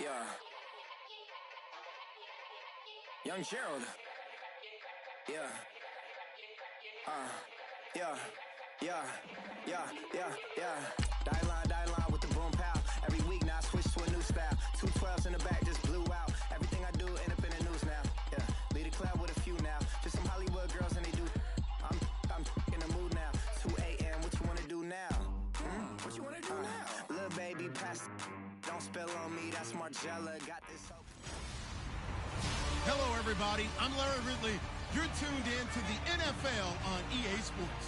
Yeah. Young Gerald. Yeah. Yeah. Die line with the boom pow. Every week now I switch to a new style. 212s in the back just blew out. Everything I do end up in the news now. Yeah. Lead a club with a few now. Just some Hollywood girls and they do. I'm in the mood now. 2 a.m. What you wanna do now? What you wanna do now? Little baby, pass. Don't spill on me. That's Margella. Got this. Hello, everybody. I'm Larry Ridley. You're tuned in to the NFL on EA Sports.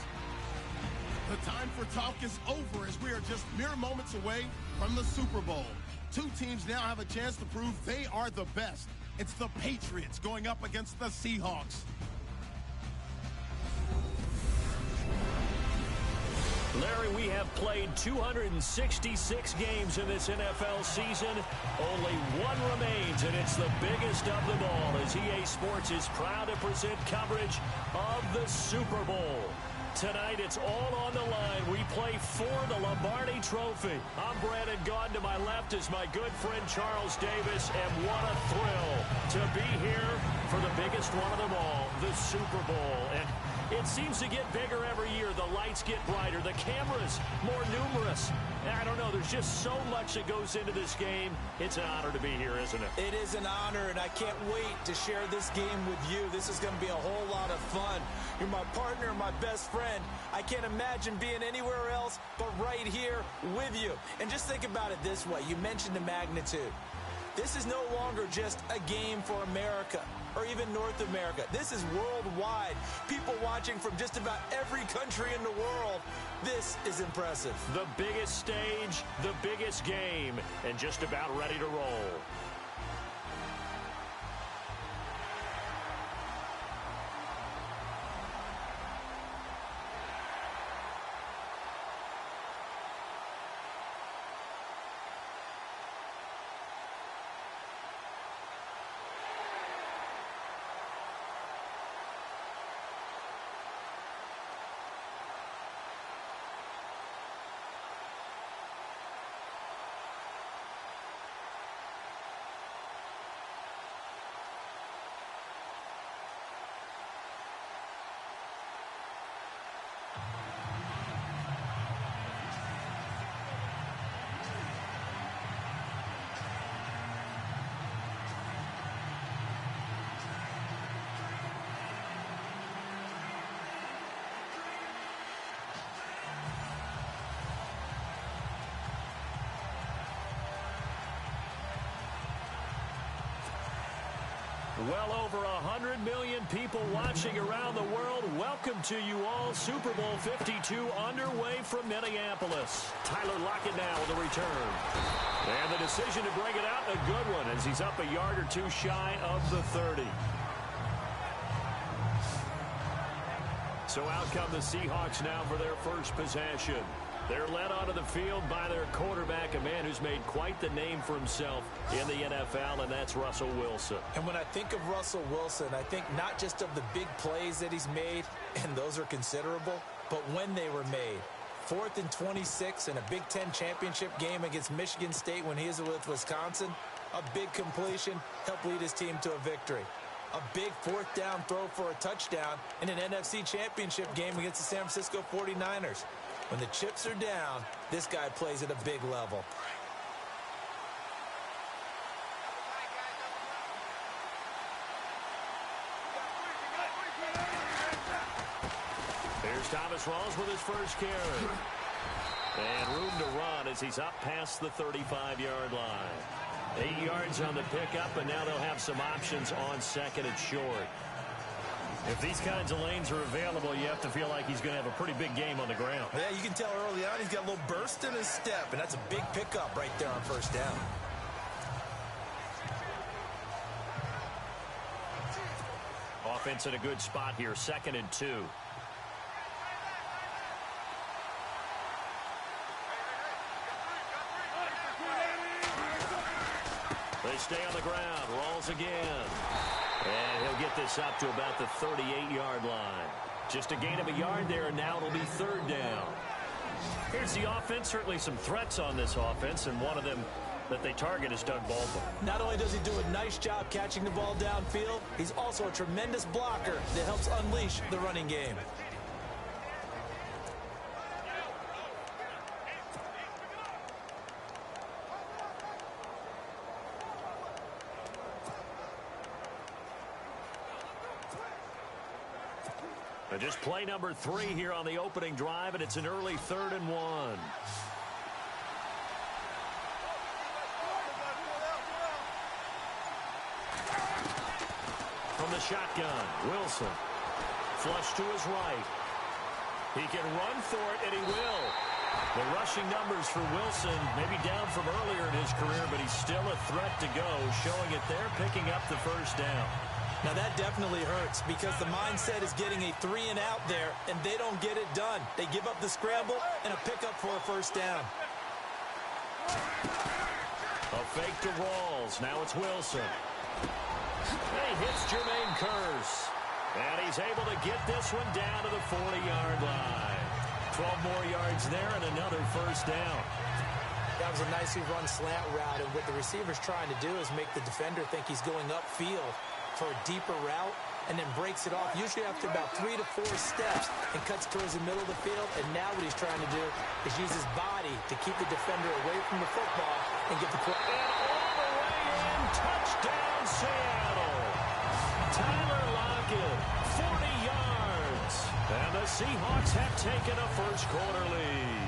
The time for talk is over as we are just mere moments away from the Super Bowl. Two teams now have a chance to prove they are the best. It's the Patriots going up against the Seahawks. Larry, we have played 266 games in this NFL season. Only one remains, and it's the biggest of them all, as EA Sports is proud to present coverage of the Super Bowl. Tonight, it's all on the line. We play for the Lombardi Trophy. I'm Brandon Gaudin. To my left is my good friend Charles Davis, and what a thrill to be here for the biggest one of them all, the Super Bowl. And it seems to get bigger every year. The lights get brighter. The cameras more numerous. I don't know. There's just so much that goes into this game. It's an honor to be here, isn't it? It is an honor, and I can't wait to share this game with you. This is going to be a whole lot of fun. You're my partner, my best friend. I can't imagine being anywhere else but right here with you. And just think about it this way. You mentioned the magnitude. This is no longer just a game for America or even North America. This is worldwide. People watching from just about every country in the world. This is impressive. The biggest stage, the biggest game, and just about ready to roll. Well over 100 million people watching around the world. Welcome to you all. Super Bowl 52 underway from Minneapolis. Tyler Lockett now with a return. And the decision to bring it out, a good one, as he's up a yard or two shy of the 30. So out come the Seahawks now for their first possession. They're led onto the field by their quarterback, a man who's made quite the name for himself in the NFL, and that's Russell Wilson. And when I think of Russell Wilson, I think not just of the big plays that he's made, and those are considerable, but when they were made. 4th and 26 in a Big Ten championship game against Michigan State when he was with Wisconsin. A big completion helped lead his team to a victory. A big 4th down throw for a touchdown in an NFC championship game against the San Francisco 49ers. When the chips are down, this guy plays at a big level. Here's Thomas Rawls with his first carry. And room to run as he's up past the 35-yard line. 8 yards on the pickup, and now they'll have some options on second and short. If these kinds of lanes are available, you have to feel like he's going to have a pretty big game on the ground. Yeah, you can tell early on he's got a little burst in his step, and that's a big pickup right there on first down. Offense in a good spot here, 2nd and 2. They stay on the ground. Rawls again. And he'll get this up to about the 38-yard line. Just a gain of a yard there, and now it'll be 3rd down. Here's the offense. Certainly some threats on this offense, and one of them that they target is Doug Baldwin. Not only does he do a nice job catching the ball downfield, he's also a tremendous blocker that helps unleash the running game. Just play number 3 here on the opening drive, and it's an early 3rd and 1. From the shotgun, Wilson. Flush to his right. He can run for it, and he will. The rushing numbers for Wilson maybe down from earlier in his career, but he's still a threat to go, showing it there, picking up the first down. Now that definitely hurts because the mindset is getting a 3-and-out there, and they don't get it done. They give up the scramble and a pickup for a first down. A fake to Rawls. Now it's Wilson. And he hits Jermaine Kearse. And he's able to get this one down to the 40-yard line. 12 more yards there and another first down. That was a nicely run slant route, and what the receiver's trying to do is make the defender think he's going upfield for a deeper route, and then breaks it off, usually after about 3 to 4 steps, and cuts towards the middle of the field. And now what he's trying to do is use his body to keep the defender away from the football and get the quarterback. And all the way in, touchdown Seattle. Tyler Lockett, 40 yards. And the Seahawks have taken a first quarter lead.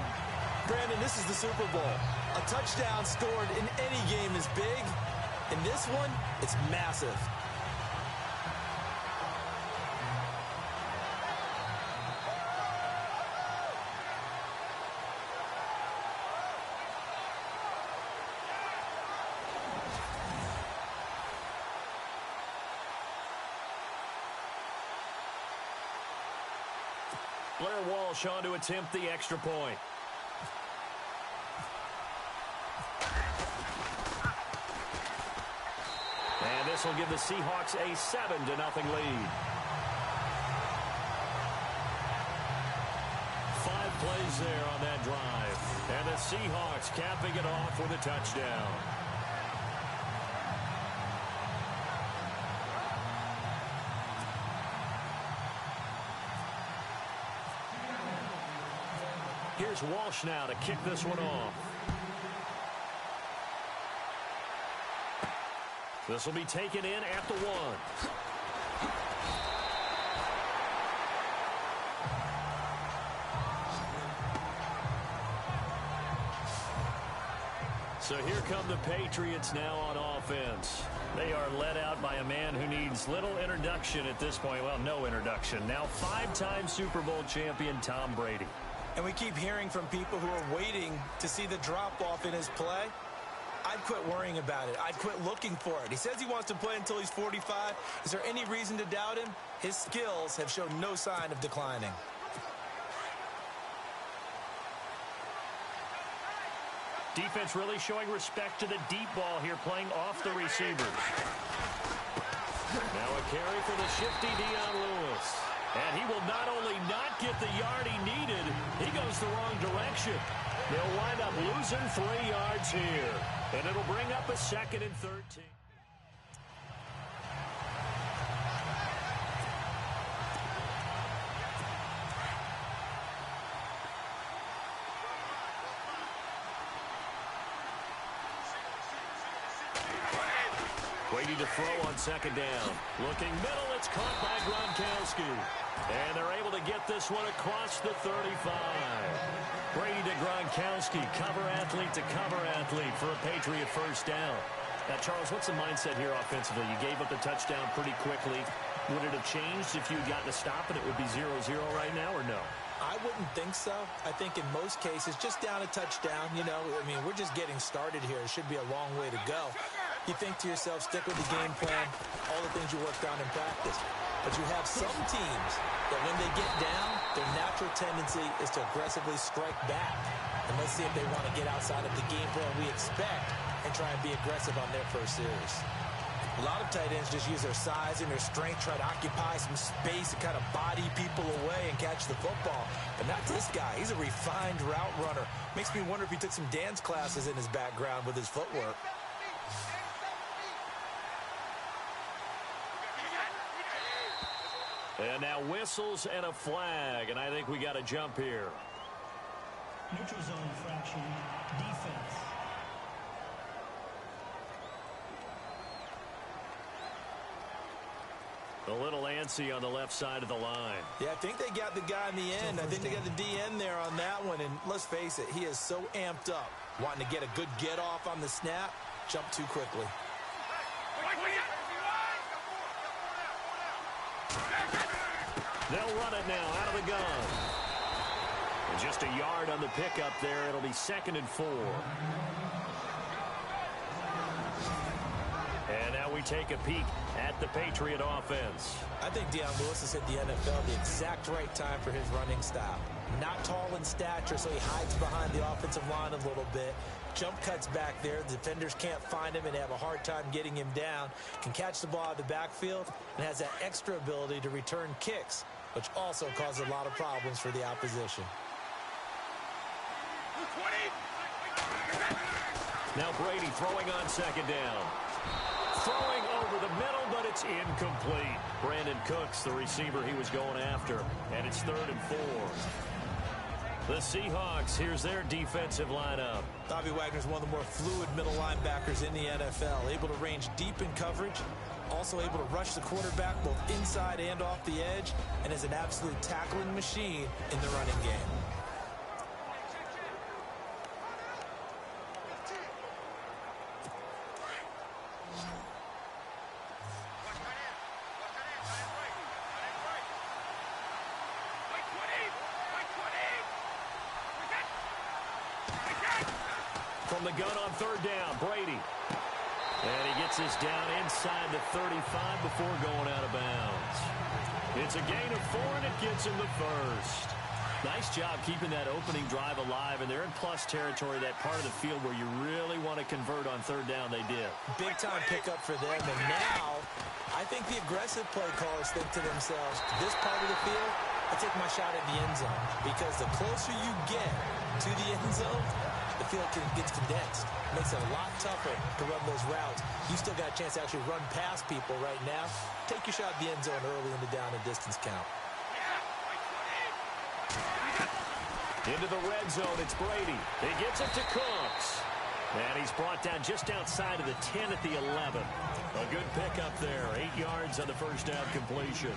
Brandon, this is the Super Bowl. A touchdown scored in any game is big. In this one, it's massive. Blair Walsh on to attempt the extra point. And this will give the Seahawks a 7-0 lead. 5 plays there on that drive. And the Seahawks capping it off with a touchdown. Here's Walsh now to kick this one off. This will be taken in at the 1. So here come the Patriots now on offense. They are led out by a man who needs little introduction at this point. Well, no introduction. Now 5-time Super Bowl champion Tom Brady. And we keep hearing from people who are waiting to see the drop-off in his play. I'd quit worrying about it. I'd quit looking for it. He says he wants to play until he's 45. Is there any reason to doubt him? His skills have shown no sign of declining. Defense really showing respect to the deep ball here, playing off the receivers. Now a carry for the shifty Dion Lewis. And he will not only not get the yard he needed, he goes the wrong direction. They'll wind up losing 3 yards here. And it'll bring up a 2nd and 13. Waiting to throw on 2nd down. Looking middle, it's caught by Gronkowski. And they're able to get this one across the 35. Brady to Gronkowski, cover athlete to cover athlete for a Patriot first down. Now, Charles, what's the mindset here offensively? You gave up the touchdown pretty quickly. Would it have changed if you had gotten a stop and it would be 0-0 right now, or no? I wouldn't think so. I think in most cases, just down a touchdown, you know, I mean, we're just getting started here. It should be a long way to go. You think to yourself, stick with the game plan, all the things you worked on in practice. But you have some teams that when they get down, their natural tendency is to aggressively strike back. And let's see if they want to get outside of the game plan we expect and try and be aggressive on their first series. A lot of tight ends just use their size and their strength, try to occupy some space and kind of body people away and catch the football. But not this guy. He's a refined route runner. Makes me wonder if he took some dance classes in his background with his footwork. And now whistles and a flag, and I think we got a jump here. Neutral zone infraction, defense. A little antsy on the left side of the line. Yeah, I think they got the guy in the end. I think they got the DN there on that one. And let's face it, he is so amped up, wanting to get a good get off on the snap, jump too quickly. They'll run it now out of the gun. And just a yard on the pickup there. It'll be 2nd and 4. And now we take a peek at the Patriot offense. I think Deion Lewis has hit the NFL the exact right time for his running style. Not tall in stature, so he hides behind the offensive line a little bit. Jump cuts back there. The defenders can't find him and have a hard time getting him down. Can catch the ball out of the backfield and has that extra ability to return kicks, which also causes a lot of problems for the opposition. Now Brady throwing on 2nd down. Throwing over the middle, but it's incomplete. Brandon Cooks, the receiver he was going after, and it's 3rd and 4. The Seahawks, here's their defensive lineup. Bobby Wagner's one of the more fluid middle linebackers in the NFL, able to range deep in coverage, also able to rush the quarterback both inside and off the edge, and is an absolute tackling machine in the running game. From the gun on 3rd down, Brady. And he gets this down inside the 35 before going out of bounds. It's a gain of 4, and it gets him the first. Nice job keeping that opening drive alive, and they're in plus territory, that part of the field where you really want to convert on 3rd down. They did. Big-time pickup for them, and now I think the aggressive play callers think to themselves, this part of the field, I take my shot at the end zone, because the closer you get to the end zone, the field gets condensed. Makes it a lot tougher to run those routes. You still got a chance to actually run past people right now. Take your shot at the end zone early in the down and distance count. Into the red zone, it's Brady. He gets it to Cooks. And he's brought down just outside of the 10 at the 11. A good pickup there. 8 yards on the first down completion.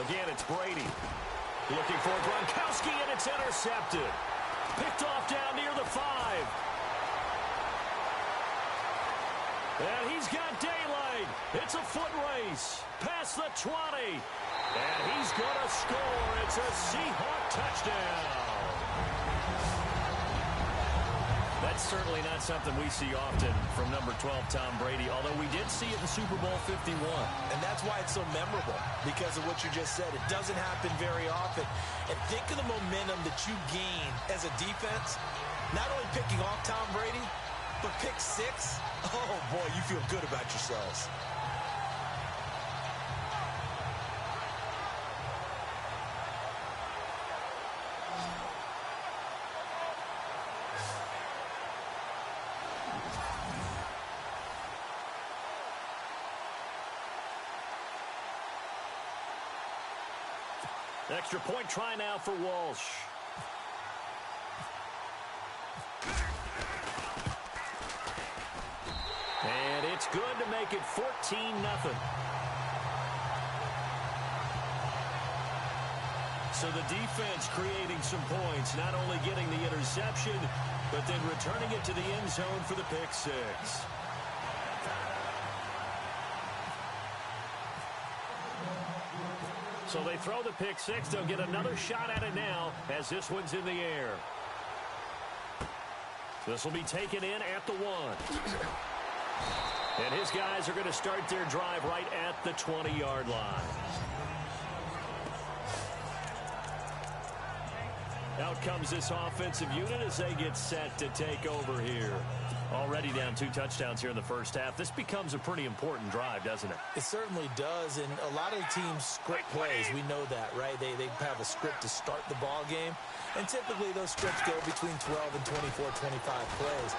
Again, it's Brady. Looking for Gronkowski, and it's intercepted. Picked off down near the 5. And he's got daylight. It's a foot race. Past the 20. And he's going to score. It's a Seahawk touchdown. That's certainly not something we see often from number 12, Tom Brady, although we did see it in Super Bowl 51. And that's why it's so memorable, because of what you just said. It doesn't happen very often. And think of the momentum that you gain as a defense, not only picking off Tom Brady, but pick 6. Oh, boy, you feel good about yourselves. Extra point try now for Walsh. And it's good to make it 14-0. So the defense creating some points, not only getting the interception, but then returning it to the end zone for the pick 6. So they throw the pick 6. They'll get another shot at it now as this one's in the air. This will be taken in at the 1. And his guys are going to start their drive right at the 20-yard line. Out comes this offensive unit as they get set to take over here. Already down 2 touchdowns here in the first half. This becomes a pretty important drive, doesn't it? It certainly does, and a lot of the teams script plays. We know that, right? They have a script to start the ball game, and typically those scripts go between 12 and 24, 25 plays.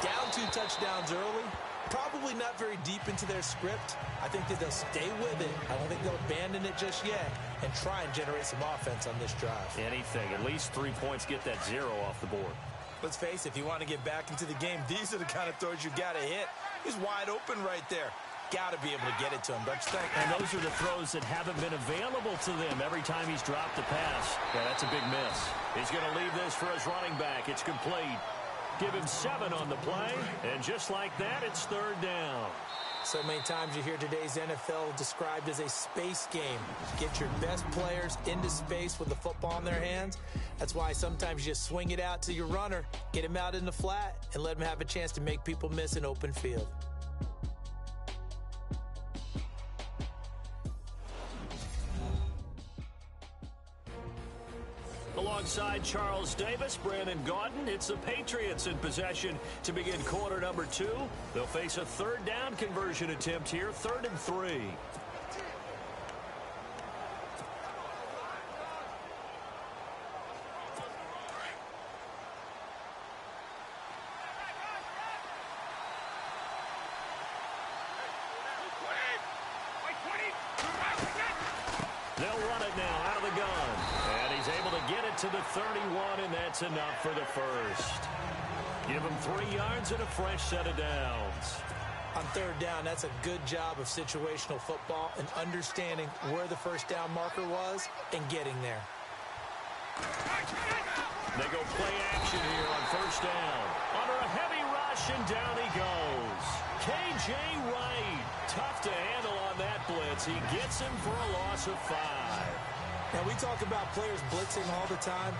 Down 2 touchdowns early, probably not very deep into their script. I think that they'll stay with it. I don't think they'll abandon it just yet and try and generate some offense on this drive. Anything. At least 3 points, get that 0 off the board. Let's face it, if you want to get back into the game, these are the kind of throws you got to hit. He's wide open right there. Got to be able to get it to him, don't you think? And those are the throws that haven't been available to them every time he's dropped a pass. Yeah, that's a big miss. He's going to leave this for his running back. It's complete. Give him 7 on the play, and just like that, it's 3rd down. So many times you hear today's NFL described as a space game. Get your best players into space with the football in their hands. That's why sometimes you just swing it out to your runner, get him out in the flat, and let him have a chance to make people miss an open field. Alongside Charles Davis, Brandon Gaudin, it's the Patriots in possession to begin quarter number 2. They'll face a 3rd down conversion attempt here, 3rd and 3. They'll run it now out of the gun. And he's able to get it to the 31, and that's enough for the first. Give him 3 yards and a fresh set of downs. On 3rd down, that's a good job of situational football and understanding where the first down marker was and getting there. They go play action here on 1st down. Under a heavy rush, and down he goes. K.J. Wright, tough to handle on that blitz. He gets him for a loss of 5. Now, we talk about players blitzing all the time.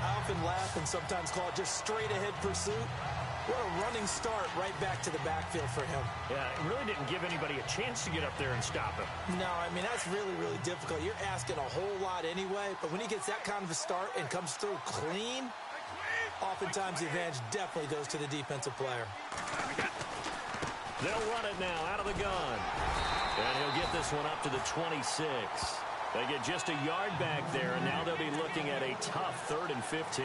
I often laugh and sometimes call it just straight-ahead pursuit. What a running start right back to the backfield for him. Yeah, it really didn't give anybody a chance to get up there and stop him. No, I mean, that's really, really difficult. You're asking a whole lot anyway, but when he gets that kind of a start and comes through clean, oftentimes the advantage definitely goes to the defensive player. They'll run it now out of the gun. And he'll get this one up to the 26. They get just a yard back there, and now they'll be looking at a tough 3rd and 15.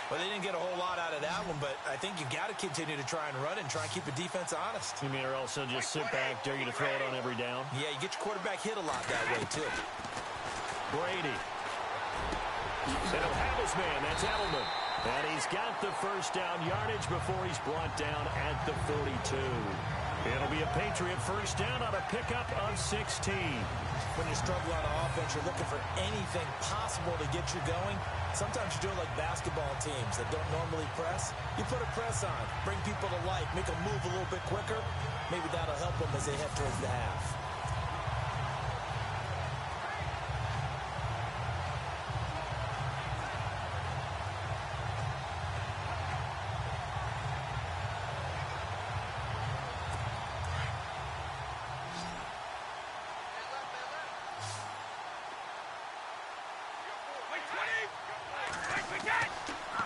Well, they didn't get a whole lot out of that one, but I think you got to continue to try and run and try and keep the defense honest. You mean or else they'll just sit back, dare you to throw it on every down? Yeah, you get your quarterback hit a lot that way, too. Brady. And he'll have his man. That's Edelman. And he's got the first down yardage before he's brought down at the 42. It'll be a Patriot first down on a pickup of 16. When you struggle on offense, you're looking for anything possible to get you going. Sometimes you do it like basketball teams that don't normally press. You put a press on, bring people to life, make them move a little bit quicker. Maybe that'll help them as they head towards the half.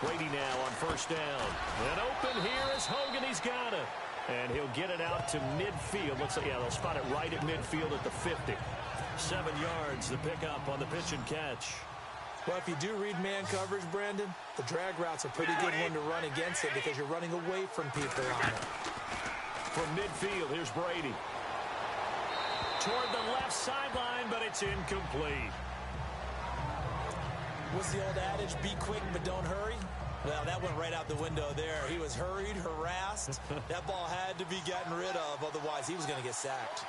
Brady now on first down. And open here is Hogan. He's got it. And he'll get it out to midfield. Looks like, yeah, they'll spot it right at midfield at the 50. 7 yards, the pickup on the pitch and catch. Well, if you do read man coverage, Brandon, the drag route's a pretty good one to run against it because you're running away from people on it. From midfield, here's Brady. Toward the left sideline, but it's incomplete. What's the old adage? Be quick, but don't hurry. Well, that went right out the window there. He was hurried, harassed. That ball had to be gotten rid of, otherwise he was going to get sacked.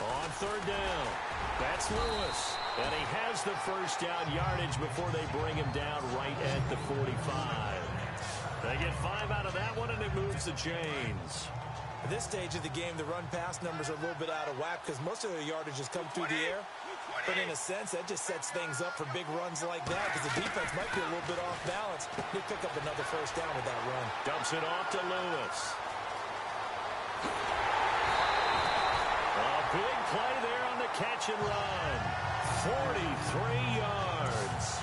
On third down, that's Lewis. And he has the first down yardage before they bring him down right at the 45. They get 5 out of that one, and it moves the chains. At this stage of the game, the run-pass numbers are a little bit out of whack because most of their yardage has come through the air. But in a sense, that just sets things up for big runs like that because the defense might be a little bit off balance. They pick up another first down with that run. Dumps it off to Lewis. A big play there on the catch and run. 43 yards.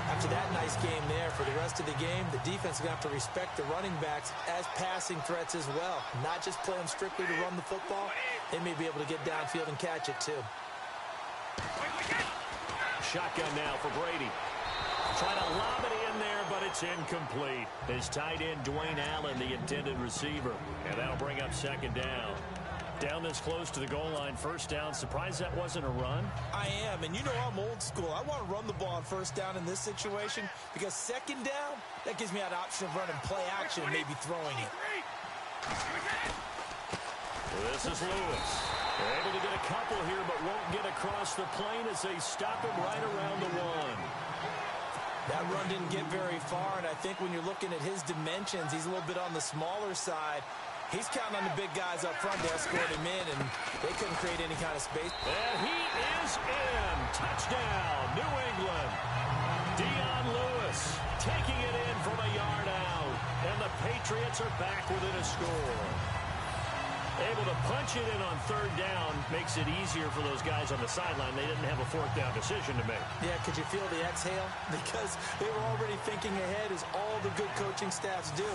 After that nice game there, for the rest of the game, the defense is going to have to respect the running backs as passing threats as well. Not just play them strictly to run the football. They may be able to get downfield and catch it too. Shotgun now for Brady. Trying to lob it in there, but it's incomplete. His tight end, Dwayne Allen, the intended receiver. And that'll bring up second down. Down this close to the goal line, first down. Surprised that wasn't a run? I am, and you know I'm old school. I want to run the ball on first down in this situation because second down, that gives me that option of running play action and maybe throwing it. This is Lewis. They're able to get a couple here, but won't get across the plane as they stop him right around the one. That run didn't get very far, and I think when you're looking at his dimensions, he's a little bit on the smaller side. He's counting on the big guys up front to escort him in, and they couldn't create any kind of space. And he is in. Touchdown, New England. Dion Lewis taking it in from a yard out, and the Patriots are back within a score. Able to punch it in on third down makes it easier for those guys on the sideline. They didn't have a fourth down decision to make. Yeah, could you feel the exhale? Because they were already thinking ahead, as all the good coaching staffs do.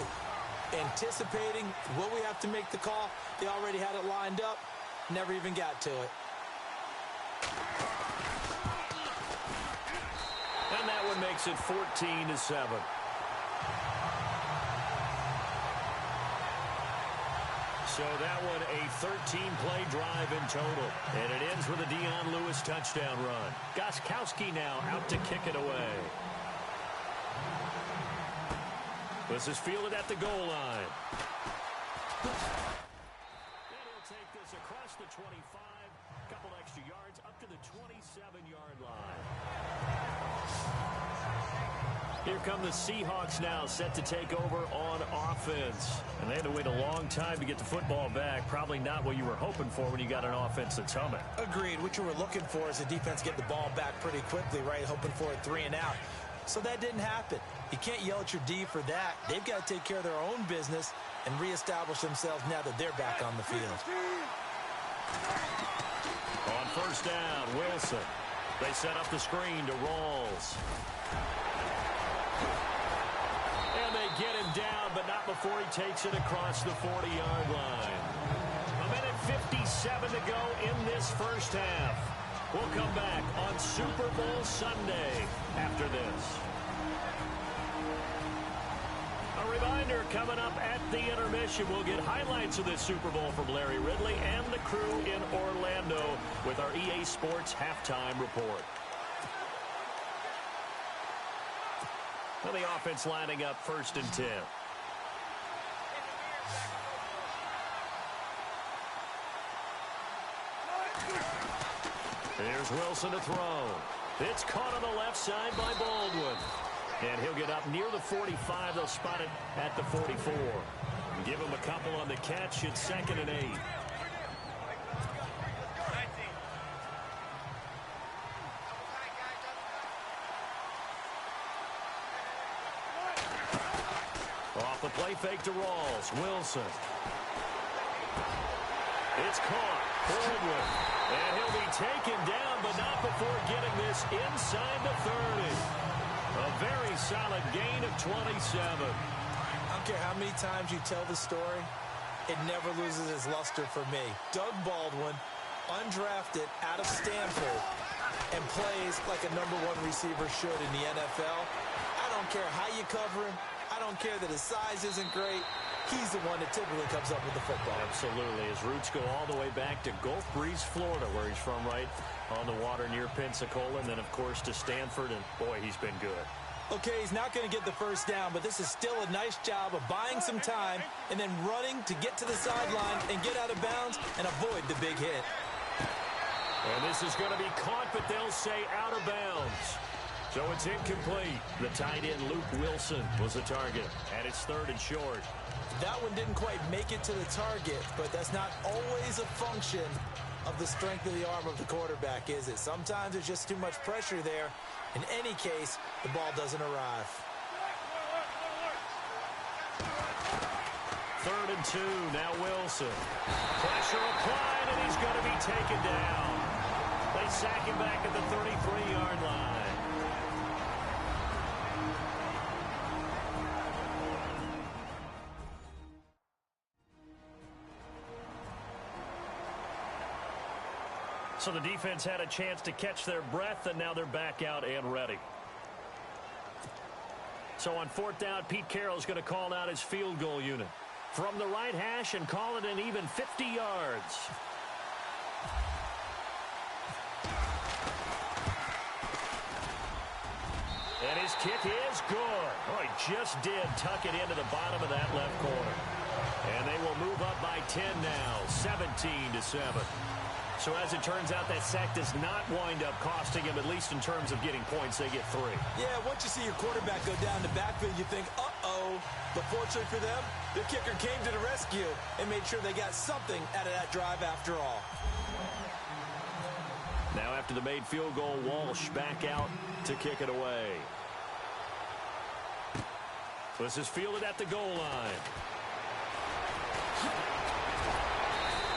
Anticipating, will we have to make the call? They already had it lined up, never even got to it. And that one makes it 14-7. So that one a 13-play drive in total. And it ends with a Dion Lewis touchdown run. Gostkowski now out to kick it away. This is fielded at the goal line. And he'll take this across the 25. A couple extra yards up to the 27-yard line. Here come the Seahawks now, set to take over on offense. And they had to wait a long time to get the football back. Probably not what you were hoping for when you got an offense that's humming. Agreed. What you were looking for is the defense get the ball back pretty quickly, right? Hoping for a 3 and out. So that didn't happen. You can't yell at your D for that. They've got to take care of their own business and reestablish themselves now that they're back on the field. On first down, Wilson. They set up the screen to Rawls. And they get him down, but not before he takes it across the 40-yard line. A minute 57 to go in this first half. We'll come back on Super Bowl Sunday after this. A reminder, coming up at the intermission, we'll get highlights of this Super Bowl from Larry Ridley and the crew in Orlando with our EA Sports Halftime Report. Well, the offense lining up 1st and 10. Here's Wilson to throw. It's caught on the left side by Baldwin. And he'll get up near the 45. They'll spot it at the 44. Give him a couple on the catch. It's 2nd and 8. Off the play fake to Rawls. Wilson. It's caught. Baldwin. And he'll be taken down, but not before getting this inside the 30. A very solid gain of 27. I don't care how many times you tell the story, it never loses its luster for me. Doug Baldwin, undrafted out of Stanford, and plays like a #1 receiver should in the NFL. I don't care how you cover him. I don't care that his size isn't great. He's the one that typically comes up with the football. Absolutely. His roots go all the way back to Gulf Breeze, Florida, where he's from, right on the water near Pensacola, and then, of course, to Stanford, and, boy, he's been good. Okay, he's not going to get the first down, but this is still a nice job of buying some time and then running to get to the sideline and get out of bounds and avoid the big hit. And this is going to be caught, but they'll say out of bounds. So it's incomplete. The tight end, Luke Wilson, was the target, and it's 3rd and short. That one didn't quite make it to the target, but that's not always a function of the strength of the arm of the quarterback, is it? Sometimes there's just too much pressure there. In any case, the ball doesn't arrive. 3rd and 2, now Wilson. Pressure applied, and he's going to be taken down. They they sack him back at the 33-yard line. So the defense had a chance to catch their breath, and now they're back out and ready. So on 4th down, Pete Carroll's going to call out his field goal unit from the right hash and call it an even 50 yards. And his kick is good. Oh, he just did tuck it into the bottom of that left corner. And they will move up by 10 now, 17-7. So as it turns out, that sack does not wind up costing him, at least in terms of getting points. They get 3. Yeah, once you see your quarterback go down the backfield, you think, uh-oh. But fortunately for them, the kicker came to the rescue and made sure they got something out of that drive after all. Now after the made field goal, Walsh back out to kick it away. So this is fielded at the goal line.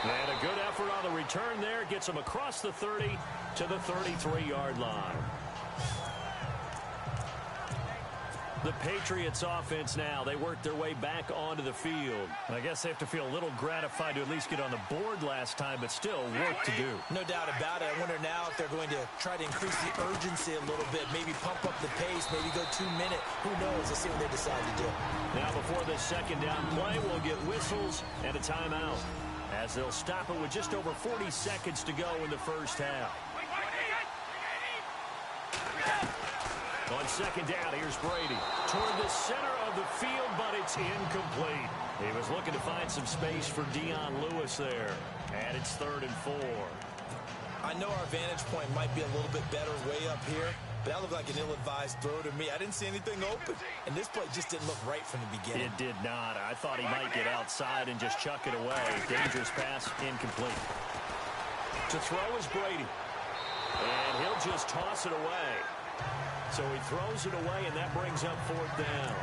And a good effort on the return there. Gets him across the 30 to the 33-yard line. The Patriots offense now. They work their way back onto the field. And I guess they have to feel a little gratified to at least get on the board last time, but still work to do. No doubt about it. I wonder now if they're going to try to increase the urgency a little bit, maybe pump up the pace, maybe go 2 minute. Who knows? Let's see what they decide to do. Now before this second down play, we'll get whistles and a timeout, as they'll stop it with just over 40 seconds to go in the first half. On second down, here's Brady. Toward the center of the field, but it's incomplete. He was looking to find some space for Dion Lewis there. And it's 3rd and 4. I know our vantage point might be a little bit better way up here, but that looked like an ill-advised throw to me. I didn't see anything open, and this play just didn't look right from the beginning. It did not. I thought he might get outside and just chuck it away. Dangerous pass, incomplete. To throw is Brady. And he'll just toss it away. So he throws it away, and that brings up 4th down.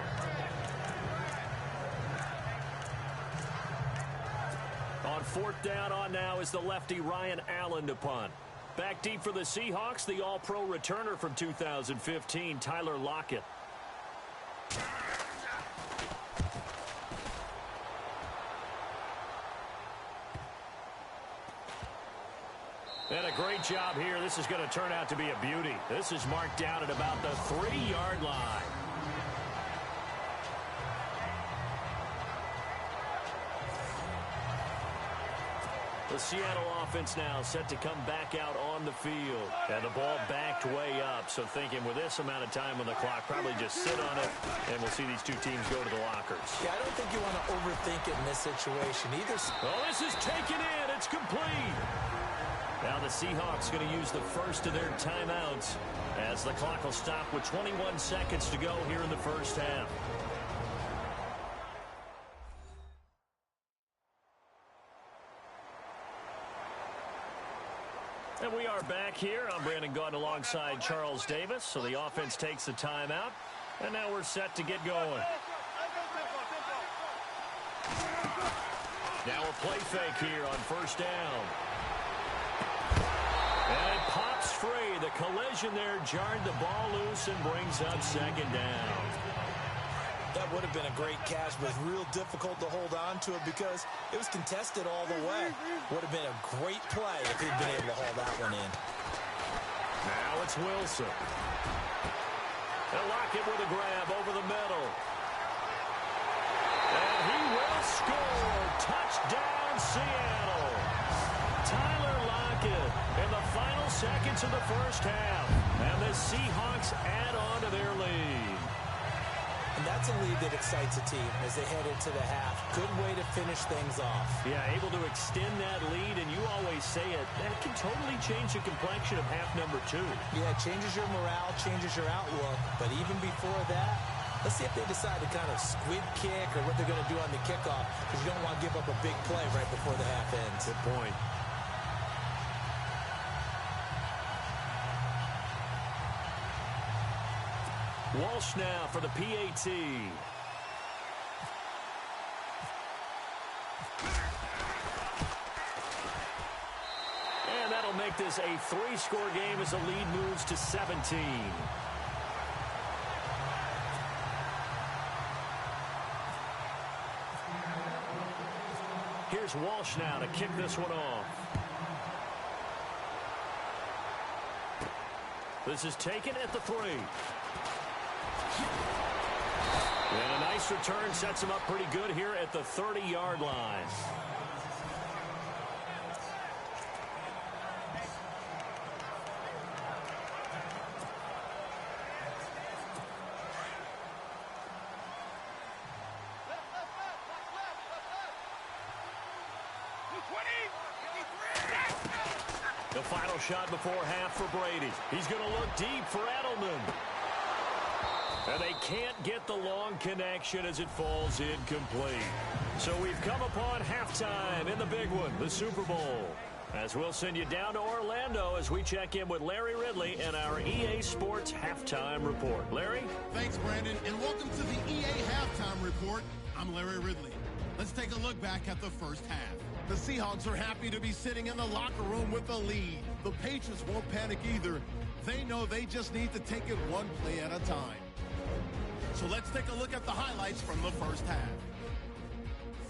On 4th down on now is the lefty Ryan Allen to punt. Back deep for the Seahawks, the all-pro returner from 2015, Tyler Lockett. And a great job here. This is going to turn out to be a beauty. This is marked down at about the 3-yard line. The Seattle offense now set to come back out on the field. And the ball backed way up. So thinking with this amount of time on the clock, probably just sit on it, and we'll see these two teams go to the lockers. Yeah, I don't think you want to overthink it in this situation either. Oh, this is taken in. It's complete. Now the Seahawks going to use the first of their timeouts as the clock will stop with 21 seconds to go here in the first half. And we are back here. I'm Brandon Gaudin alongside Charles Davis. So the offense takes the timeout, and now we're set to get going. Now a play fake here on 1st down. And it pops free. The collision there jarred the ball loose and brings up 2nd down. That would have been a great catch, but it's real difficult to hold on to it because it was contested all the way. Would have been a great play if he'd been able to haul that one in. Now it's Wilson. And Lockett with a grab over the middle. And he will score. Touchdown, Seattle. Tyler Lockett in the final seconds of the first half. And the Seahawks add on to their lead. And that's a lead that excites a team as they head into the half. Good way to finish things off. Yeah, able to extend that lead, and you always say it, that can totally change the complexion of half number 2. Yeah, it changes your morale, changes your outlook. But even before that, let's see if they decide to kind of squid kick or what they're going to do on the kickoff, because you don't want to give up a big play right before the half ends. Good point. Walsh now for the PAT. And that'll make make this a 3-score game as the lead moves to 17. Here's Walsh now to kick this one off. This is taken at the 3. And a nice return sets him up pretty good here at the 30-yard line. The final shot before half for Brady. He's going to look deep for Edelman. And they can't get the long connection as it falls incomplete. So we've come upon halftime in the big one, the Super Bowl. As we'll send you down to Orlando as we check in with Larry Ridley and our EA Sports Halftime Report. Larry? Thanks, Brandon, and welcome to the EA Halftime Report. I'm Larry Ridley. Let's take a look back at the first half. The Seahawks are happy to be sitting in the locker room with a lead. The Patriots won't panic either. They know they just need to take it one play at a time. So let's take a look at the highlights from the first half.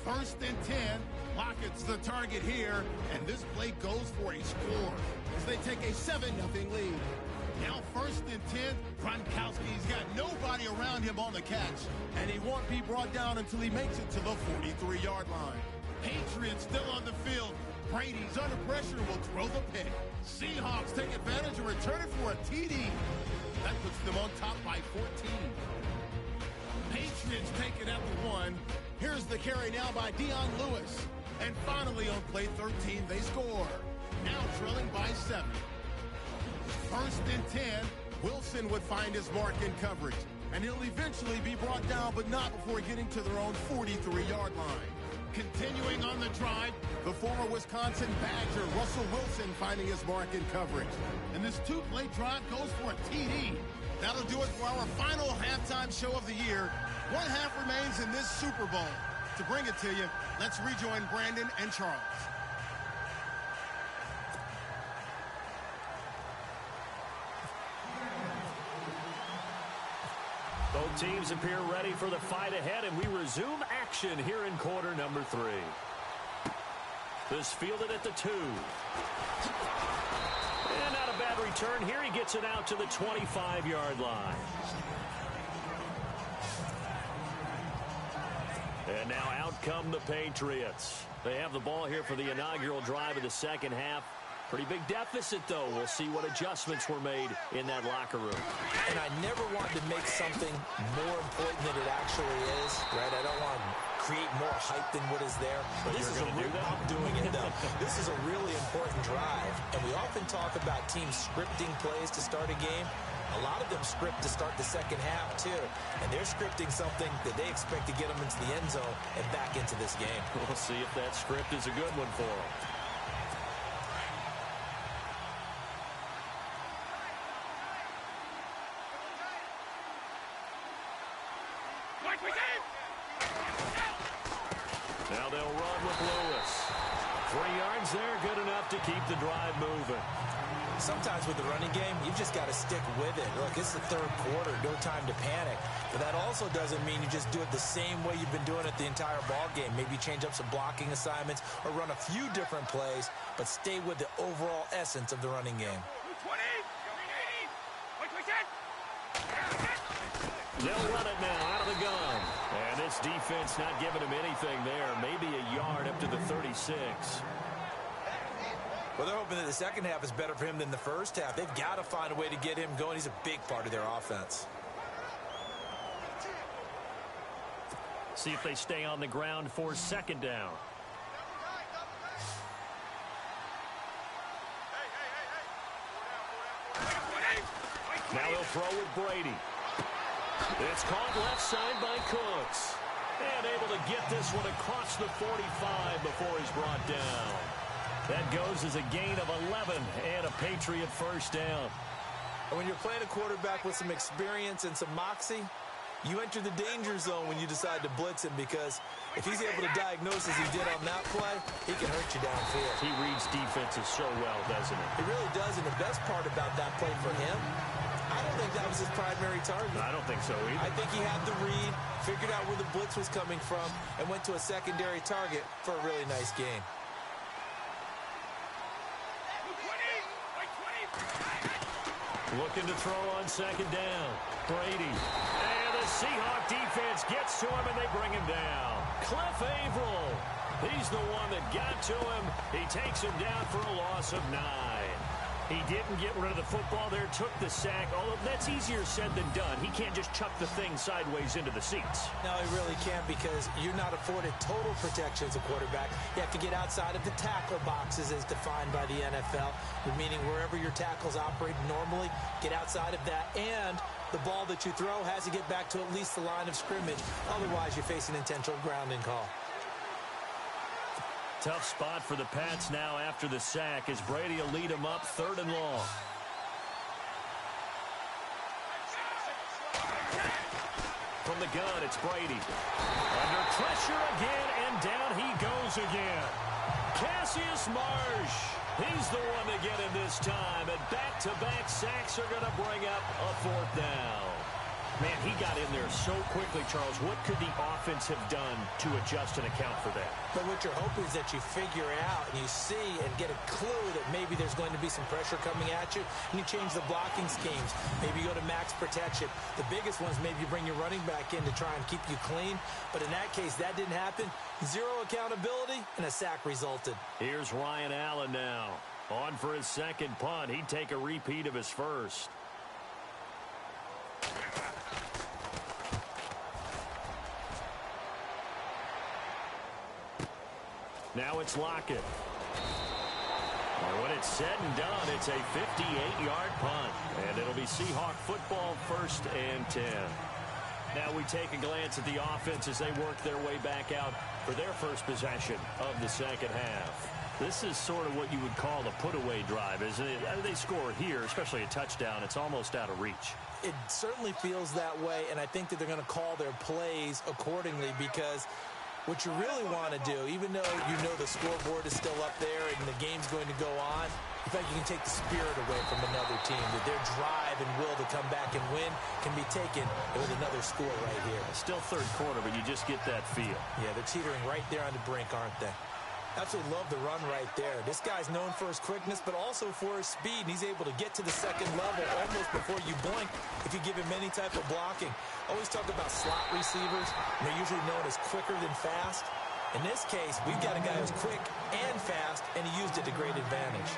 1st and 10. Lockett's the target here, and this play goes for a score as they take a 7-0 lead. Now 1st and 10. Gronkowski's got nobody around him on the catch, and he won't be brought down until he makes it to the 43-yard line. Patriots still on the field. Brady's under pressure and will throw the pick. Seahawks take advantage and return it for a TD. That puts them on top by 14. Patriots take it at the 1. Here's the carry now by Dion Lewis. And finally on play 13, they score. Now trailing by 7. 1st and 10. Wilson would find his mark in coverage. And he'll eventually be brought down, but not before getting to their own 43-yard line. Continuing on the drive, the former Wisconsin Badger, Russell Wilson, finding his mark in coverage. And this 2-play drive goes for a TD. That'll do it for our final halftime show of the year. One half remains in this Super Bowl. To bring it to you, let's rejoin Brandon and Charles. Both teams appear ready for the fight ahead, and we resume action here in quarter number 3. This fielded at the 2. And not a bad return here. He gets it out to the 25-yard line. And now out come the Patriots. They have the ball here for the inaugural drive of the second half. Pretty big deficit, though. We'll see what adjustments were made in that locker room. And I never wanted to make something more important than it actually is, right? I don't want to create more hype than what is there. But this is I'm doing it, though. This is a really important drive. And we often talk about teams scripting plays to start a game. A lot of them script to start the second half, too. And they're scripting something that they expect to get them into the end zone and back into this game. We'll see if that script is a good one for them. Now they'll run with Lewis. 3 yards there, good enough to keep the drive moving. Sometimes with the running game, you've just got to stick with it. Look, it's the third quarter, no time to panic. But that also doesn't mean you just do it the same way you've been doing it the entire ball game. Maybe change up some blocking assignments or run a few different plays, but stay with the overall essence of the running game. They'll run it now out of the gun. And this defense not giving him anything there. Maybe a yard up to the 36. Well, they're hoping that the second half is better for him than the first half. They've got to find a way to get him going. He's a big part of their offense. See if they stay on the ground for second down. Now they'll throw with Brady. It's caught left side by Cooks. And able to get this one across the 45 before he's brought down. That goes as a gain of 11 and a Patriot first down. And when you're playing a quarterback with some experience and some moxie, You enter the danger zone when you decide to blitz him, because if he's able to diagnose as he did on that play, he can hurt you downfield. He reads defenses so well, doesn't he? He really does, and the best part about that play for him, I don't think that was his primary target. I don't think so either. I think he had the read, figured out where the blitz was coming from, and went to a secondary target for a really nice gain. Looking to throw on second down. Brady. And the Seahawk defense gets to him, and they bring him down. Cliff Averill. He's the one that got to him. He takes him down for a loss of 9. He didn't get rid of the football there, took the sack. Although that's easier said than done. He can't just chuck the thing sideways into the seats. No, he really can't, because you're not afforded total protection as a quarterback. You have to get outside of the tackle boxes as defined by the NFL, meaning wherever your tackles operate normally, get outside of that. And the ball that you throw has to get back to at least the line of scrimmage. Otherwise, you're facing intentional grounding call. Tough spot for the Pats now after the sack, as Brady will lead them up 3rd and long. From the gun, it's Brady. Under pressure again, and down he goes again. Cassius Marsh. He's the one to get him this time, and back-to-back sacks are going to bring up a 4th down. Man, he got in there so quickly, Charles. What could the offense have done to adjust and account for that? But what you're hoping is that you figure out and you see and get a clue that maybe there's going to be some pressure coming at you, and you change the blocking schemes. Maybe you go to max protection. The biggest ones, maybe you bring your running back in to try and keep you clean. But in that case, that didn't happen. 0 accountability, and a sack resulted. Here's Ryan Allen now. On for his second punt. He'd take a repeat of his first. Now it's Lockett. And when it's said and done, it's a 58-yard punt. And it'll be Seahawk football, 1st and 10. Now we take a glance at the offense as they work their way back out for their first possession of the second half. This is sort of what you would call a put-away drive, isn't it? They score here, especially a touchdown. It's almost out of reach. It certainly feels that way, and I think that they're going to call their plays accordingly, because what you really want to do, even though you know the scoreboard is still up there and the game's going to go on, in fact, you can take the spirit away from another team, that their drive and will to come back and win can be taken with another score right here. Still 3rd quarter, but you just get that feel. Yeah, they're teetering right there on the brink, aren't they? Absolutely love the run right there. This guy's known for his quickness, but also for his speed, and he's able to get to the second level almost before you blink if you give him any type of blocking. Always talk about slot receivers, and they're usually known as quicker than fast. In this case, we've got a guy who's quick and fast, and he used it to great advantage.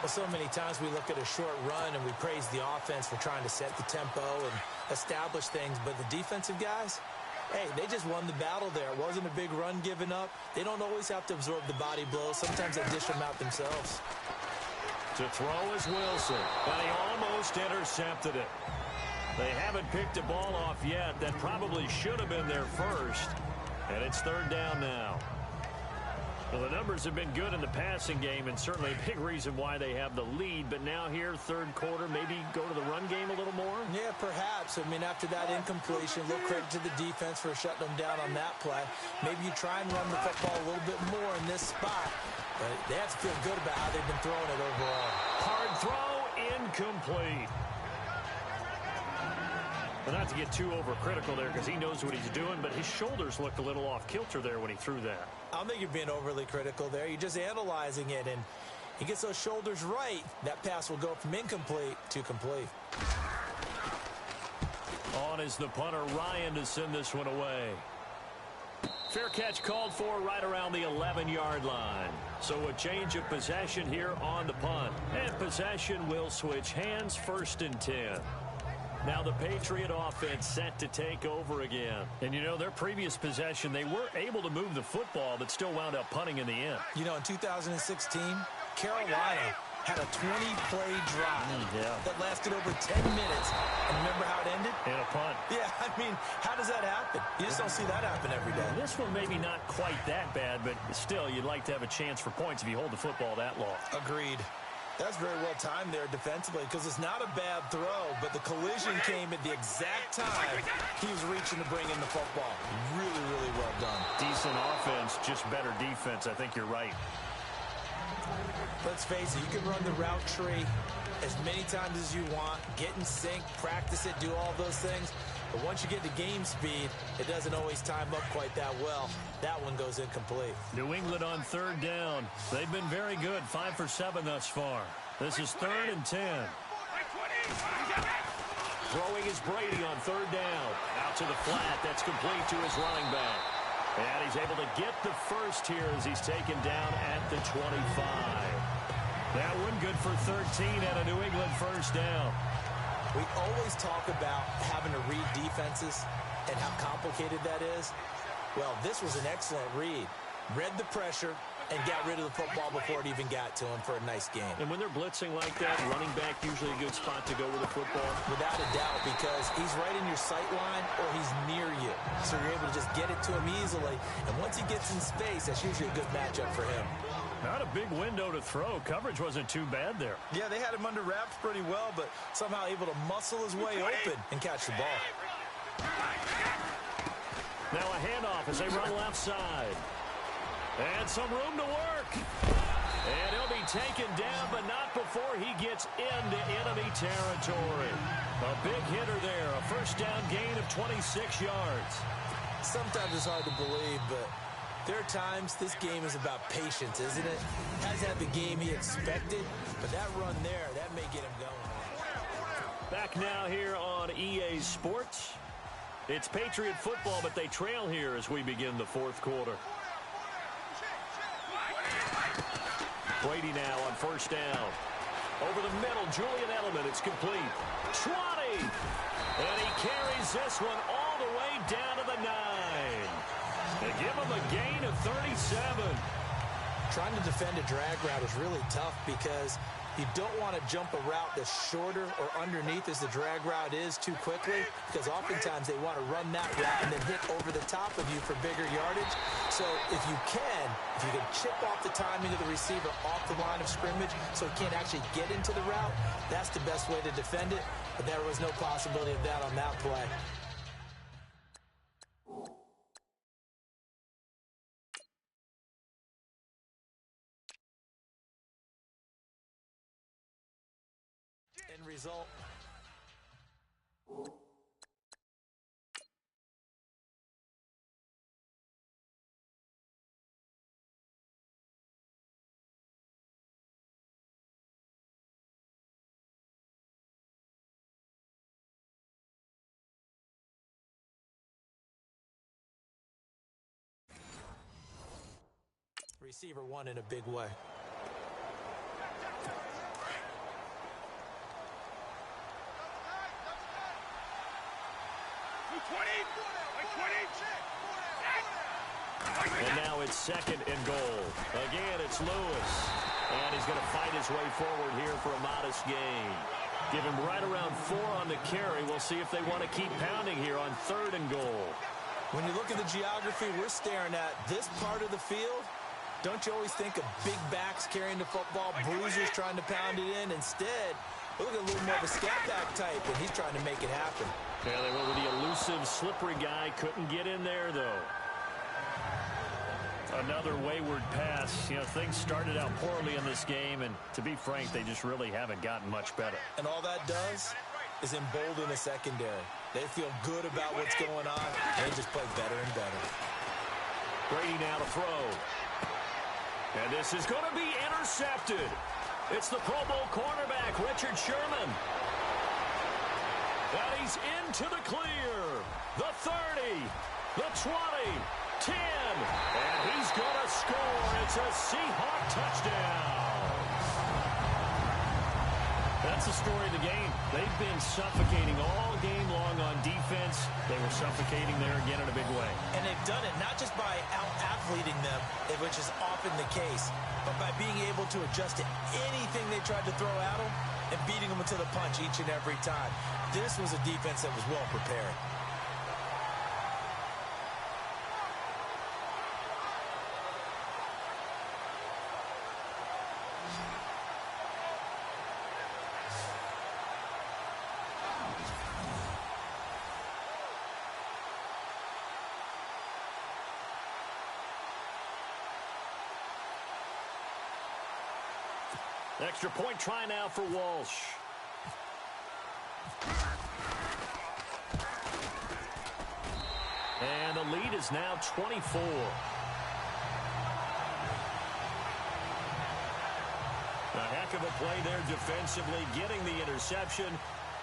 Well, so many times we look at a short run and we praise the offense for trying to set the tempo and establish things, but the defensive guys, hey, they just won the battle there. It wasn't a big run given up. They don't always have to absorb the body blows. Sometimes they dish them out themselves. To throw is Wilson, and he almost intercepted it. They haven't picked a ball off yet. That probably should have been their first. And it's 3rd down now. Well, the numbers have been good in the passing game, and certainly a big reason why they have the lead. But now here, 3rd quarter, maybe go to the run game a little more? Yeah, perhaps. I mean, after that incompletion, a little credit to the defense for shutting them down on that play. Maybe you try and run the football a little bit more in this spot. But they have to feel good about how they've been throwing it overall. Hard throw, incomplete. Well, not to get too overcritical there, because he knows what he's doing, but his shoulders looked a little off kilter there when he threw that. I don't think you're being overly critical there. You're just analyzing it, and he gets those shoulders right. That pass will go from incomplete to complete. On is the punter, Ryan, to send this one away. Fair catch called for right around the 11-yard line. So a change of possession here on the punt. And possession will switch hands, 1st and 10. Now the Patriot offense set to take over again. And, you know, their previous possession, they were able to move the football, but still wound up punting in the end. You know, in 2016, Carolina had a 20-play drive that lasted over 10 minutes. And remember how it ended? In a punt. Yeah, I mean, how does that happen? You just don't see that happen every day. This one maybe not quite that bad, but still, you'd like to have a chance for points if you hold the football that long. Agreed. That's very well timed there defensively because it's not a bad throw, but the collision came at the exact time he was reaching to bring in the football. Really, really well done. Decent offense, just better defense. I think you're right. Let's face it, you can run the route tree as many times as you want, get in sync, practice it, do all those things. But once you get to game speed, it doesn't always time up quite that well. That one goes incomplete. New England on third down. They've been very good, 5 for 7 thus far. This is 3rd and 10. Throwing is Brady on third down. Out to the flat. That's complete to his running back. And he's able to get the first here as he's taken down at the 25. That one good for 13 at a New England first down. We always talk about having to read defenses and how complicated that is. Well, this was an excellent read. Read the pressure and got rid of the football before it even got to him for a nice game. And when they're blitzing like that, running back usually a good spot to go with the football. Without a doubt, because he's right in your sight line or he's near you. So you're able to just get it to him easily. And once he gets in space, that's usually a good matchup for him. Not a big window to throw. Coverage wasn't too bad there. Yeah, they had him under wraps pretty well, but somehow able to muscle his way open and catch the ball. Now a handoff as they run left side. And some room to work. And he'll be taken down, but not before he gets into enemy territory. A big hitter there. A first down gain of 26 yards. Sometimes it's hard to believe, but there are times this game is about patience, isn't it? Hasn't had the game he expected, but that run there, that may get him going. Back now here on EA Sports. It's Patriot football, but they trail here as we begin the fourth quarter. Brady now on first down. Over the middle, Julian Edelman. It's complete. 20! And he carries this one all the way down to the 9. They give him a gain of 37. Trying to defend a drag route is really tough because you don't want to jump a route that's shorter or underneath as the drag route is too quickly, because oftentimes they want to run that route and then hit over the top of you for bigger yardage. So if you can chip off the timing of the receiver off the line of scrimmage so he can't actually get into the route, that's the best way to defend it. But there was no possibility of that on that play. End result. Receiver won in a big way. And now it's 2nd and goal. Again, it's Lewis. And he's going to fight his way forward here for a modest gain. Give him right around 4 on the carry. We'll see if they want to keep pounding here on 3rd and goal. When you look at the geography we're staring at, this part of the field, don't you always think of big backs carrying the football, bruisers trying to pound it in? Instead, look at a little more of a scat back type, and he's trying to make it happen. Yeah, they went with the elusive, slippery guy. Couldn't get in there, though. Another wayward pass. You know, things started out poorly in this game, and to be frank, they just really haven't gotten much better. And all that does is embolden the secondary. They feel good about what's going on, and they just play better and better. Brady now to throw. And this is going to be intercepted. It's the Pro Bowl cornerback, Richard Sherman. And he's into the clear. The 30, the 20, 10. And he's going to score. It's a Seahawk touchdown. That's the story of the game. They've been suffocating all game long on defense. They were suffocating there again in a big way. And they've done it not just by out-athleting them, which is often the case, but by being able to adjust to anything they tried to throw at them and beating them to the punch each and every time. This was a defense that was well prepared. Extra point try now for Walsh. And the lead is now 24. A heck of a play there defensively, getting the interception,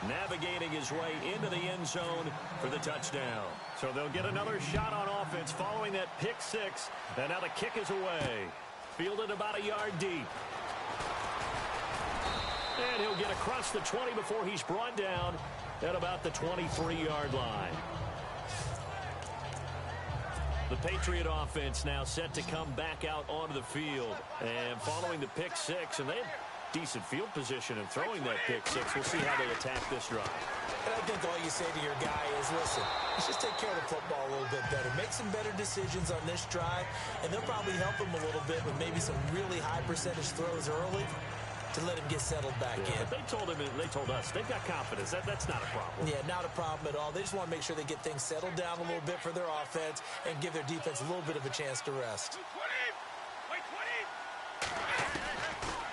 navigating his way into the end zone for the touchdown. So they'll get another shot on offense following that pick six. And now the kick is away. Fielded about a yard deep. And he'll get across the 20 before he's brought down at about the 23-yard line. The Patriot offense now set to come back out onto the field. And following the pick six, and they have decent field position in throwing that pick six. We'll see how they attack this drive. And I think all you say to your guy is, listen, let's just take care of the football a little bit better. Make some better decisions on this drive, and they'll probably help him a little bit with maybe some really high percentage throws early to let him get settled back in. But they told us they've got confidence. That's not a problem. Yeah, not a problem at all. They just want to make sure they get things settled down a little bit for their offense and give their defense a little bit of a chance to rest.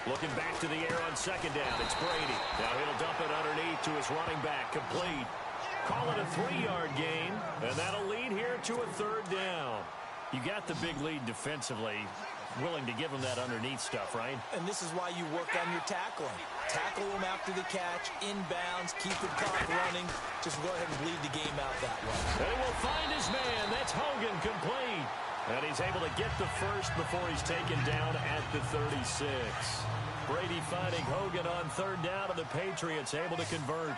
Looking back to the air on second down. It's Brady. Now he'll dump it underneath to his running back. Complete. Call it a 3-yard gain, and that'll lead here to a third down. You got the big lead defensively. Willing to give him that underneath stuff, right? And this is why you work on your tackling. Tackle him after the catch, inbounds, keep the clock running. Just go ahead and bleed the game out that way. And he will find his man. That's Hogan, complete. And he's able to get the first before he's taken down at the 36. Brady finding Hogan on third down, and the Patriots able to convert.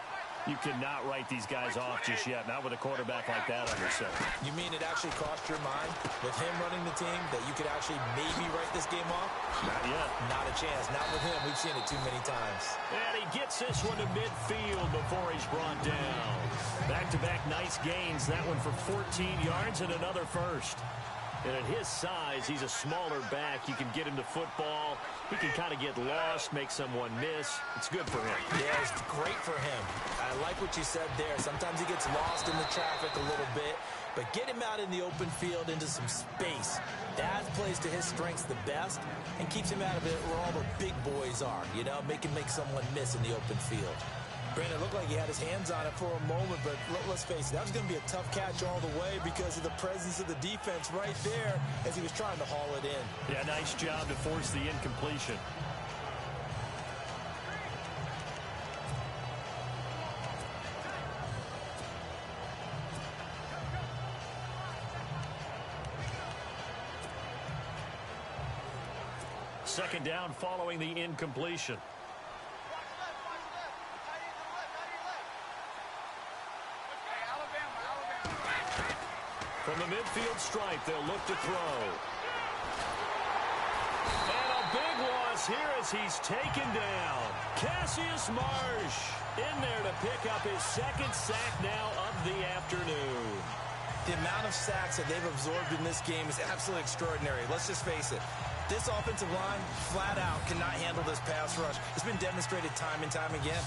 You cannot write these guys off just yet, not with a quarterback like that on your center. You mean it actually crossed your mind with him running the team that you could actually maybe write this game off? Not yet. Not a chance. Not with him. We've seen it too many times. And he gets this one to midfield before he's brought down. Back-to-back nice gains. That one for 14 yards and another first. And at his size, he's a smaller back. You can get him to football. He can kind of get lost, make someone miss. It's good for him. Yeah, it's great for him. I like what you said there. Sometimes he gets lost in the traffic a little bit, but get him out in the open field into some space. That plays to his strengths the best and keeps him out of it where all the big boys are, you know, make someone miss in the open field. Brandon, it looked like he had his hands on it for a moment, but let's face it, that was going to be a tough catch all the way because of the presence of the defense right there as he was trying to haul it in. Yeah, nice job to force the incompletion. Second down following the incompletion. From the midfield stripe, they'll look to throw. And a big loss here as he's taken down. Cassius Marsh in there to pick up his second sack now of the afternoon. The amount of sacks that they've absorbed in this game is absolutely extraordinary. Let's just face it. This offensive line, flat out, cannot handle this pass rush. It's been demonstrated time and time again.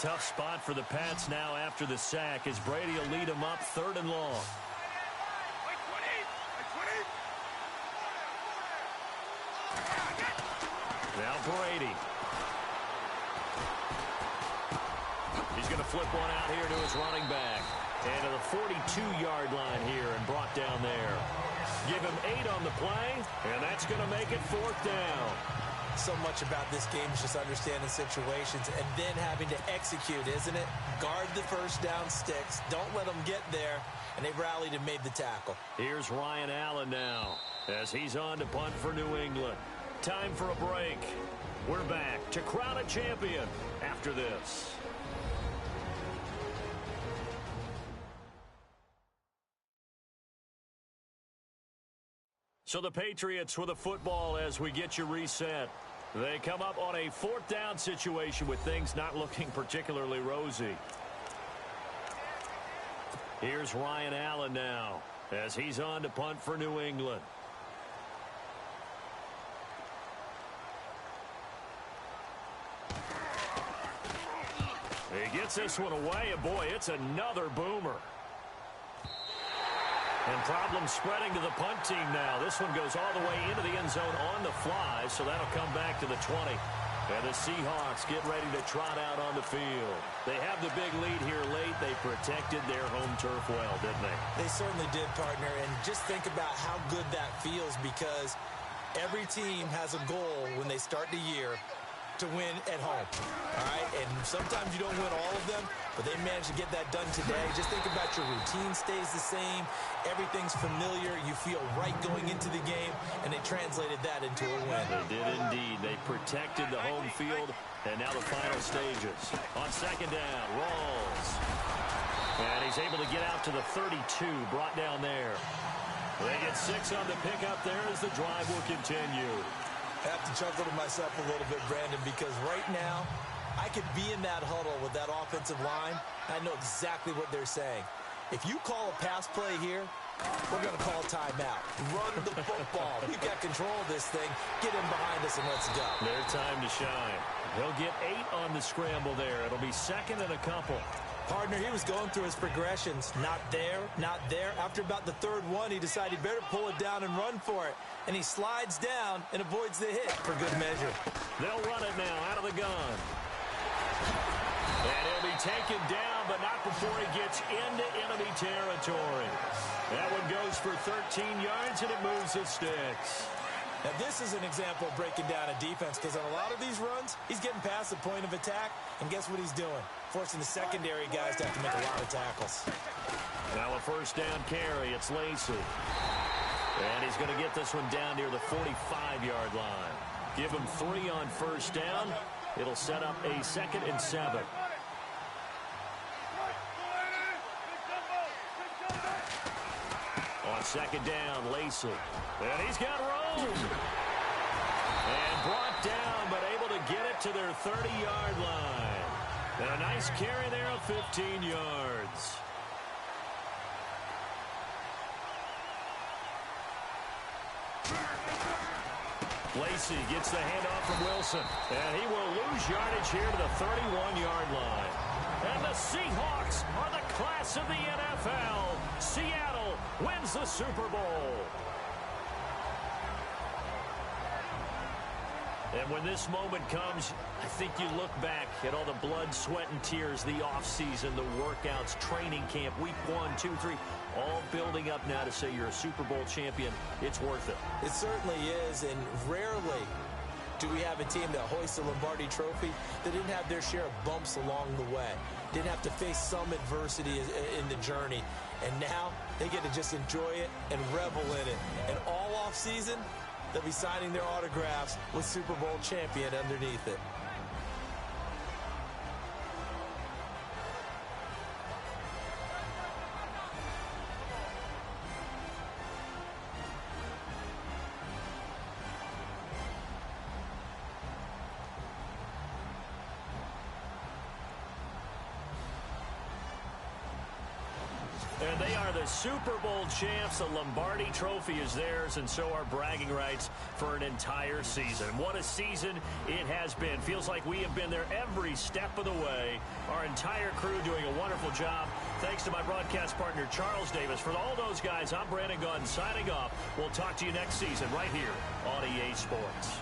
Tough spot for the Pats now after the sack as Brady will lead them up third and long. Now Brady. He's going to flip one out here to his running back. And to the 42-yard line here and brought down there. Give him 8 on the play, and that's going to make it fourth down. So much about this game is just understanding situations and then having to execute, isn't it? Guard the first down sticks. Don't let them get there. And they rallied and made the tackle. Here's Ryan Allen now as he's on to punt for New England. Time for a break. We're back to crown a champion after this. So the Patriots with a football as we get you reset. They come up on a fourth down situation with things not looking particularly rosy. Here's Ryan Allen now as he's on to punt for New England. He gets this one away, and boy, it's another boomer. And problems spreading to the punt team now. This one goes all the way into the end zone on the fly, so that'll come back to the 20. And the Seahawks get ready to trot out on the field. They have the big lead here late. They protected their home turf well, didn't they? They certainly did, partner. And just think about how good that feels, because every team has a goal when they start the year to win at home. All right? And sometimes you don't win all of them, but they managed to get that done today. Just think about your routine stays the same. Everything's familiar. You feel right going into the game, and they translated that into a win. They did indeed. They protected the home field, and now the final stages. On second down, Rawls. And he's able to get out to the 32, brought down there. They get 6 on the pickup there as the drive will continue. I have to chuckle to myself a little bit, Brandon, because right now I could be in that huddle with that offensive line. I know exactly what they're saying. If you call a pass play here, we're going to call timeout. Run the football. We've got control of this thing. Get in behind us and let's go. Their time to shine. He'll get 8 on the scramble there. It'll be second and a couple. Partner, he was going through his progressions. Not there, not there. After about the third one, he decided he better pull it down and run for it. And he slides down and avoids the hit for good measure. They'll run it now out of the gun. And he'll be taken down, but not before he gets into enemy territory. That one goes for 13 yards, and it moves the sticks. Now, this is an example of breaking down a defense, because on a lot of these runs, he's getting past the point of attack, and guess what he's doing? Forcing the secondary guys to have to make a lot of tackles. Now a first down carry. It's Lacy. And he's going to get this one down near the 45-yard line. Give him 3 on first down. It'll set up a 2nd and 7. On second down, Lacy. And he's got room. And brought down, but able to get it to their 30-yard line. And a nice carry there of 15 yards. Lacy gets the handoff from Wilson. And he will lose yardage here to the 31-yard line. And the Seahawks are the class of the NFL. Seattle wins the Super Bowl. And when this moment comes, I think you look back at all the blood, sweat, and tears, the offseason, the workouts, training camp, week 1, 2, 3, all building up now to say you're a Super Bowl champion. It's worth it. It certainly is, and rarely do we have a team that hoists the Lombardi Trophy that didn't have their share of bumps along the way, didn't have to face some adversity in the journey, and now they get to just enjoy it and revel in it. And all offseason, they'll be signing their autographs with Super Bowl champion underneath it. And they are the Super Bowl champs. The Lombardi Trophy is theirs, and so are bragging rights for an entire season. What a season it has been. Feels like we have been there every step of the way. Our entire crew doing a wonderful job. Thanks to my broadcast partner, Charles Davis. For all those guys, I'm Brandon Gaudin signing off. We'll talk to you next season right here on EA Sports.